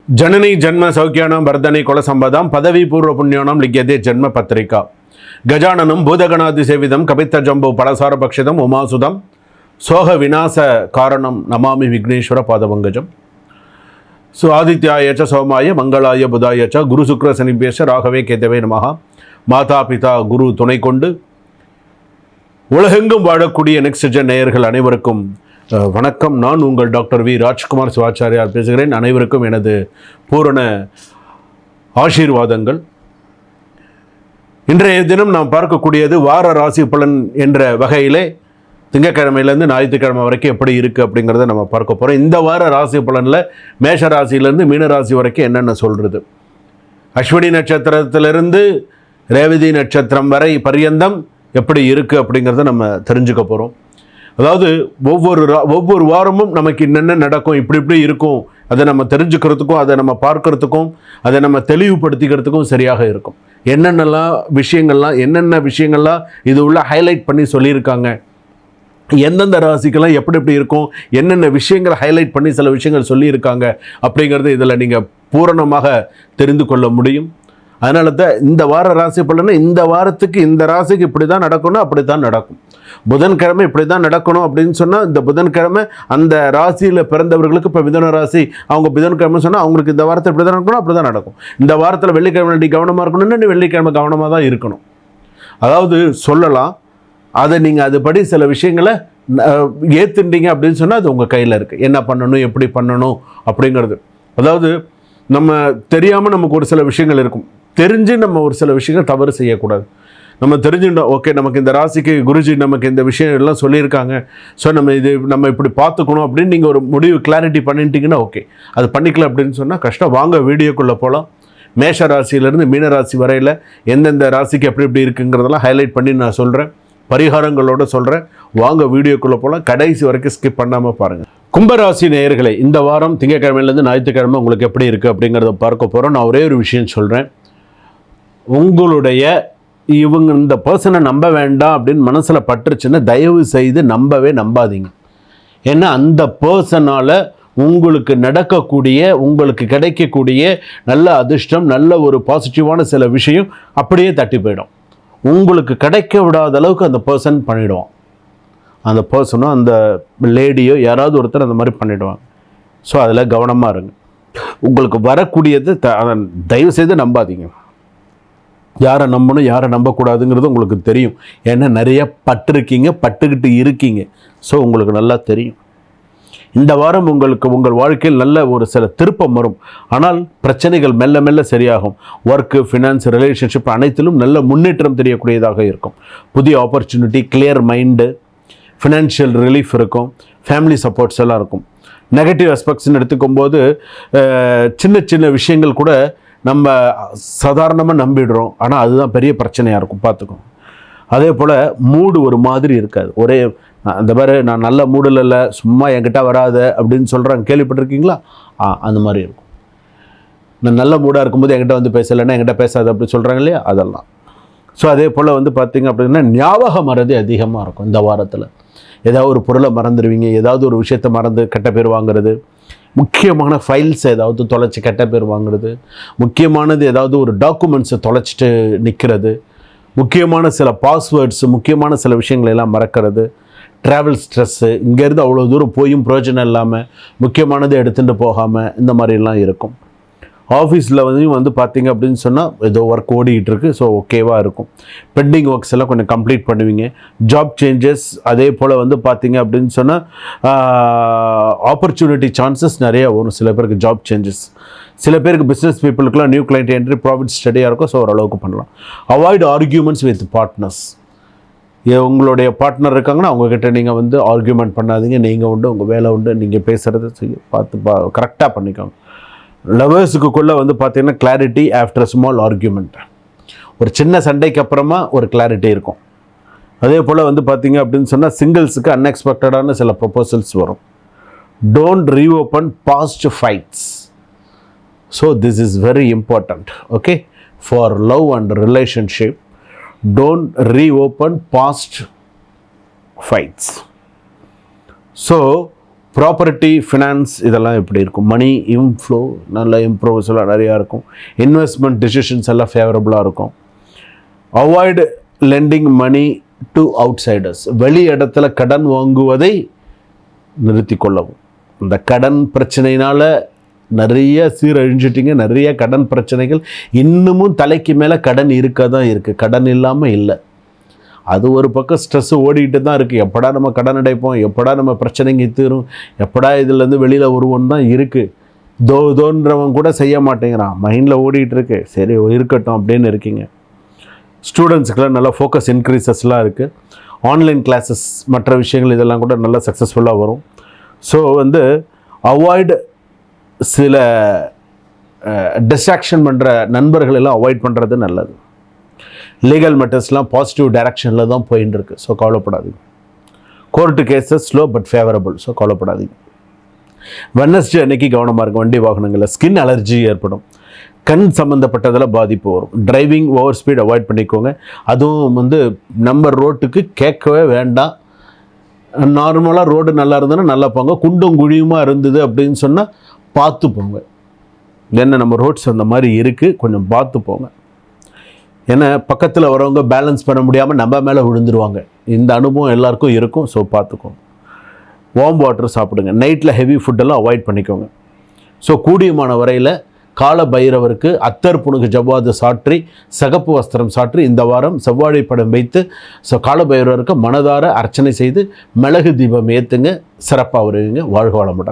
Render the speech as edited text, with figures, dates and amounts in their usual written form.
जननी जन्म सौख्यानां वर्धने कुलसंपदां पदवी पूर्व पुण्यानां लिख्यते जन्म पत्रिका गजाननं भूतगणादिसेवितं कपित्थजम्बो फलसारभक्षितम् उमासुतं सोह विनाश कारणं नमामि विघ्नेश्वर पादपङ्कजं सो आदित्याय च सोमाय मंगलाय बुधाय च गुरु शुक्र शनिभ्यश्च राघवे केतवे नमः माता पिता गुरु துணை கொண்டு உலகெங்கும் வாழக்கூடிய நெக்ஸ்ட் ஜென் நேயர்கள் அனைவருக்கும் வணக்கம். நான் உங்கள் டாக்டர் வி ராஜ்குமார் சிவாச்சாரியார் பேசுகிறேன். அனைவருக்கும் எனது பூரண ஆசீர்வாதங்கள். இன்றைய தினம் நாம் பார்க்கக்கூடியது வார ராசி பலன் என்ற வகையிலே திங்கக்கிழமையிலேருந்து ஞாயிற்றுக்கிழமை வரைக்கும் எப்படி இருக்குது அப்படிங்கிறத நம்ம பார்க்க போகிறோம். இந்த வார ராசி பலனில் மேஷ ராசியிலேருந்து மீன ராசி வரைக்கும் என்னென்ன சொல்கிறது, அஸ்வினி நட்சத்திரத்திலிருந்து ரேவதி நட்சத்திரம் வரை பரியந்தம் எப்படி இருக்குது அப்படிங்கிறத நம்ம தெரிஞ்சுக்க போகிறோம். அதாவது ஒவ்வொரு வாரமும் நமக்கு என்னென்ன நடக்கும், இப்படி இருக்கும், அதை நம்ம தெரிஞ்சுக்கிறதுக்கும் அதை நம்ம பார்க்கறதுக்கும் அதை நம்ம தெளிவுபடுத்திக்கிறதுக்கும் சரியாக இருக்கும். என்னென்ன விஷயங்கள்லாம் இது உள்ள ஹைலைட் பண்ணி சொல்லியிருக்காங்க, எந்தெந்த ராசிக்கெல்லாம் எப்படி இருக்கும், என்னென்ன விஷயங்களை ஹைலைட் பண்ணி சில விஷயங்கள் சொல்லியிருக்காங்க அப்படிங்கிறது இதில் நீங்கள் பூரணமாக தெரிந்து கொள்ள முடியும். அதனால தான் இந்த வார ராசி பலனை இந்த வாரத்துக்கு இந்த ராசிக்கு இப்படி தான் நடக்கணும், அப்படி தான் நடக்கும். புதன்கிழமை இப்படி தான் நடக்கணும் அப்படின்னு சொன்னால் இந்த புதன்கிழமை அந்த ராசியில் பிறந்தவர்களுக்கு இப்போ மிதுன ராசி அவங்க புதன்கிழமை சொன்னால் அவங்களுக்கு இந்த வாரத்தில் இப்படி தான் நடக்கணும், அப்படி தான் நடக்கும். இந்த வாரத்தில் வெள்ளிக்கிழமை நீ கவனமாக இருக்கணும்னு வெள்ளிக்கிழமை கவனமாக தான் இருக்கணும். அதாவது சொல்லலாம், அதை நீங்கள் அதுபடி சில விஷயங்களை ஏற்றுட்டீங்க அப்படின்னு சொன்னால் அது உங்கள் கையில் இருக்குது. என்ன பண்ணணும், எப்படி பண்ணணும் அப்படிங்கிறது. அதாவது நம்ம தெரியாமல் நமக்கு ஒரு சில விஷயங்கள் இருக்கும், தெரிஞ்சு நம்ம ஒரு சில விஷயங்கள் தவறு செய்யக்கூடாது. நம்ம தெரிஞ்சுட்டோம், ஓகே நமக்கு இந்த ராசிக்கு குருஜி நமக்கு இந்த விஷயம் எல்லாம் சொல்லியிருக்காங்க, ஸோ நம்ம இப்படி பார்த்துக்கணும் அப்படின்னு நீங்கள் ஒரு முடிவு கிளாரிட்டி பண்ணிட்டீங்கன்னா ஓகே. அது பண்ணிக்கல அப்படின்னு சொன்னால் கஷ்டம். வாங்க வீடியோக்குள்ளே போகலாம். மேஷ ராசியிலேருந்து மீன ராசி வரையில் எந்தெந்த ராசிக்கு எப்படி இருக்குங்கிறதெல்லாம் ஹைலைட் பண்ணி நான் சொல்கிறேன், பரிகாரங்களோடு சொல்கிறேன். வாங்க வீடியோக்குள்ளே போகலாம். கடைசி வரைக்கும் ஸ்கிப் பண்ணாமல் பாருங்கள். கும்பராசி நேயர்களே, இந்த வாரம் திங்கக்கிழமையிலேருந்து ஞாயிற்றுக்கிழமை உங்களுக்கு எப்படி இருக்குது அப்படிங்கிறத பார்க்க போகிறோம். நான் ஒரே ஒரு விஷயம் சொல்கிறேன், உங்களுடைய இந்த பர்சனை நம்ப வேண்டாம் அப்படின்னு மனசில் பட்டுருச்சுன்னா தயவு செய்து நம்பாதீங்க. ஏன்னா அந்த பர்சனால் உங்களுக்கு நடக்கக்கூடிய உங்களுக்கு கிடைக்கக்கூடிய நல்ல அதிர்ஷ்டம், நல்ல ஒரு பாசிட்டிவான சில விஷயம் அப்படியே தட்டி போயிடும். உங்களுக்கு கிடைக்க விடாத அளவுக்கு அந்த பர்சன் பண்ணிவிடுவான். அந்த பர்சனோ அந்த லேடியோ யாராவது ஒருத்தர் அந்த மாதிரி பண்ணிவிடுவாங்க. ஸோ அதில் கவனமாக இருங்க. உங்களுக்கு வரக்கூடியது தயவு செய்து நம்பாதீங்க. யாரை நம்பணும் யாரை நம்பக்கூடாதுங்கிறது உங்களுக்கு தெரியும். ஏன்னா நிறைய பட்டுக்கிட்டு இருக்கீங்க. ஸோ உங்களுக்கு நல்லா தெரியும். இந்த வாரம் உங்கள் வாழ்க்கையில் நல்ல ஒரு சில திருப்பம் வரும். ஆனால் பிரச்சனைகள் மெல்ல மெல்ல சரியாகும். ஒர்க்கு, ஃபினான்ஸ், ரிலேஷன்ஷிப் அனைத்திலும் நல்ல முன்னேற்றம் தெரியக்கூடியதாக இருக்கும். புதிய opportunity, clear mind, financial relief இருக்கும், ஃபேமிலி சப்போர்ட்ஸ் எல்லாம் இருக்கும். நெகட்டிவ் அஸ்பெக்ட்ஸ்ன்னு எடுத்துக்கும்போது சின்ன விஷயங்கள் கூட நம்ம சாதாரணமாக நம்பிடுறோம். ஆனால் அதுதான் பெரிய பிரச்சனையாக இருக்கும், பார்த்துக்கோங்க. அதே போல் மூடு ஒரு மாதிரி இருக்காது. ஒரே அந்த மாதிரி நான் நல்ல மூடில் இல்லை, சும்மா என்கிட்ட வராத அப்படின்னு சொல்கிறாங்க, கேள்விப்பட்டிருக்கீங்களா? அந்த மாதிரி இருக்கும். நான் நல்ல மூடாக இருக்கும்போது என்கிட்ட வந்து பேசலைன்னா என்கிட்ட பேசாது அப்படி சொல்கிறாங்க இல்லையா, அதெல்லாம். ஸோ அதே போல் பார்த்திங்க அப்படின்னா ஞாபக மறதி அதிகமாக இருக்கும். இந்த வாரத்தில் ஏதாவது ஒரு பொருளை மறந்துடுவீங்க, ஏதாவது ஒரு விஷயத்தை மறந்து கெட்ட பேர் வாங்குறது, முக்கியமான ஃபைல்ஸ் ஏதாவது தொலைச்சி கெட்ட பேர் வாங்குறது, முக்கியமானது ஏதாவது ஒரு டாக்குமெண்ட்ஸை தொலைச்சிட்டு நிற்கிறது, முக்கியமான சில பாஸ்வேர்ட்ஸு, முக்கியமான சில விஷயங்களை எல்லாம் மறக்கிறது, ட்ராவல் ஸ்ட்ரெஸ்ஸு, இங்கேருந்து அவ்வளோ தூரம் போயும் பிரயோஜனம் இல்லாமல் முக்கியமானது எடுத்துகிட்டு போகாமல் இந்த மாதிரிலாம் இருக்கும். ஆஃபீஸில் பார்த்திங்க அப்படின்னு சொன்னால் ஏதோ ஒர்க் ஓடிக்கிட்டு இருக்குது, ஸோ ஓகேவாக இருக்கும். பெண்டிங் ஒர்க்ஸ் எல்லாம் கொஞ்சம் கம்ப்ளீட் பண்ணுவீங்க. ஜாப் சேஞ்சஸ் அதே போல் பார்த்திங்க அப்படின்னு சொன்னால் ஆப்பர்ச்சுனிட்டி சான்சஸ் நிறைய வரும். சில பேருக்கு ஜாப் சேஞ்சஸ், சில பேருக்கு பிஸ்னஸ் பீப்புளுக்குலாம் நியூ கிளைண்ட் என்ட்ரி, ப்ராஃபிட் ஸ்டடியாக இருக்கும். ஸோ ஓரளவுக்கு பண்ணலாம். Avoid arguments with partners. உங்களுடைய பார்ட்னர் இருக்காங்கன்னா அவங்கக்கிட்ட நீங்கள் ஆர்கியூமெண்ட் பண்ணாதீங்க. நீங்கள் உண்டு, உங்கள் வேலை உண்டு, நீங்கள் பேசுகிறது பார்த்து கரெக்டாக பண்ணிக்கோங்க. லவர்ஸுக்குள்ளே பார்த்தீங்கன்னா கிளாரிட்டி ஆஃப்டர் ஸ்மால் ஆர்கியூமெண்ட். ஒரு சின்ன சண்டைக்கு அப்புறமா ஒரு கிளாரிட்டி இருக்கும். அதே போல் பார்த்தீங்க அப்படின்னு சொன்னால் சிங்கிள்ஸுக்கு அன்எக்ஸ்பெக்டடான சில ப்ரொபோசல்ஸ் வரும். Don't reopen past fights. So this is very important. Okay, for love and relationship, don't reopen past fights. So property, finance இதெல்லாம் எப்படி இருக்கும்? மணி இன்ஃப்ளோ நல்ல இம்ப்ரூவ்ஸ் எல்லாம் நிறையா இருக்கும். இன்வெஸ்ட்மெண்ட் டிசிஷன்ஸ் எல்லாம் ஃபேவரபுளாக இருக்கும். Avoid lending money to outsiders. வெளி இடத்துல கடன் வாங்குவதை நிறுத்தி கொள்ளவும். இந்த கடன் பிரச்சனையினால் நிறைய சீரழிஞ்சிட்டிங்க. நிறைய கடன் பிரச்சனைகள் இன்னமும் தலைக்கு மேலே கடன் இருக்க தான் இருக்குது. கடன் இல்லாமல் இல்லை. அது ஒரு பக்கம் ஸ்ட்ரெஸ்ஸு ஓடிக்கிட்டு தான் இருக்குது. எப்படா நம்ம கடன் அடைப்போம், எப்படா நம்ம பிரச்சனைங்க தீரும், எப்படா இதுலேருந்து வெளியில் வருவோன்னு தான் இருக்குது. தோன்றவன் கூட செய்ய மாட்டேங்கிறான், மைண்டில் ஓடிக்கிட்டு இருக்கு. சரி இருக்கட்டும் அப்படின்னு இருக்கீங்க. ஸ்டூடெண்ட்ஸுக்கெல்லாம் நல்லா ஃபோக்கஸ் இன்க்ரீசஸ்லாம் இருக்குது. ஆன்லைன் கிளாஸஸ் மற்ற விஷயங்கள் இதெல்லாம் கூட நல்லா சக்ஸஸ்ஃபுல்லாக வரும். ஸோ அவாய்டு சில டிஸ்ட்ராக்ஷன் பண்ணுற நண்பர்கள் எல்லாம் அவாய்ட் பண்ணுறது நல்லது. லீகல் மேட்டர்ஸ்லாம் பாசிட்டிவ் டைரக்ஷனில் தான் போயின்னு இருக்கு. ஸோ கவலைப்படாதீங்க. Court cases slow but favourable. So கவலைப்படாதீங்க. வெட்னஸ்டே அன்னைக்கு கவனமாக இருக்கும். வண்டி வாகனங்களில் ஸ்கின் அலர்ஜி ஏற்படும். கண் சம்மந்தப்பட்டதில் பாதிப்பு வரும். டிரைவிங் ஓவர் ஸ்பீட் அவாய்ட் பண்ணிக்கோங்க. அதுவும் நம்ம ரோட்டுக்கு கேட்கவே வேண்டாம். நார்மலாக ரோடு நல்லா இருந்ததுன்னா நல்லா போங்க. குண்டும் குழியுமாக இருந்தது அப்படின்னு சொன்னால் பார்த்து போங்க. என்ன நம்ம ரோட்ஸ் அந்த மாதிரி இருக்குது, கொஞ்சம் பார்த்து போங்க. ஏன்னா பக்கத்தில் வரவங்க பேலன்ஸ் பண்ண முடியாமல் நம்ம மேலே விழுந்துருவாங்க. இந்த அனுபவம் எல்லாருக்கும் இருக்கும். ஸோ பார்த்துக்கோங்க. வார்ம் வாட்டர் சாப்பிடுங்க. நைட்டில் ஹெவி ஃபுட்டெல்லாம் அவாய்ட் பண்ணிக்கோங்க. ஸோ கூடியமான வரையில் கால பைரவருக்கு அத்தர் புணுகு ஜவ்வாது சாற்றி சகப்பு வஸ்திரம் சாற்றி இந்த வாரம் செவ்வாழை படம் வைத்து கால பைரவருக்கு மனதார அர்ச்சனை செய்து மிளகு தீபம் ஏற்றுங்க. சிறப்பாக வருவீங்க. வாழ்க வளமுடன்.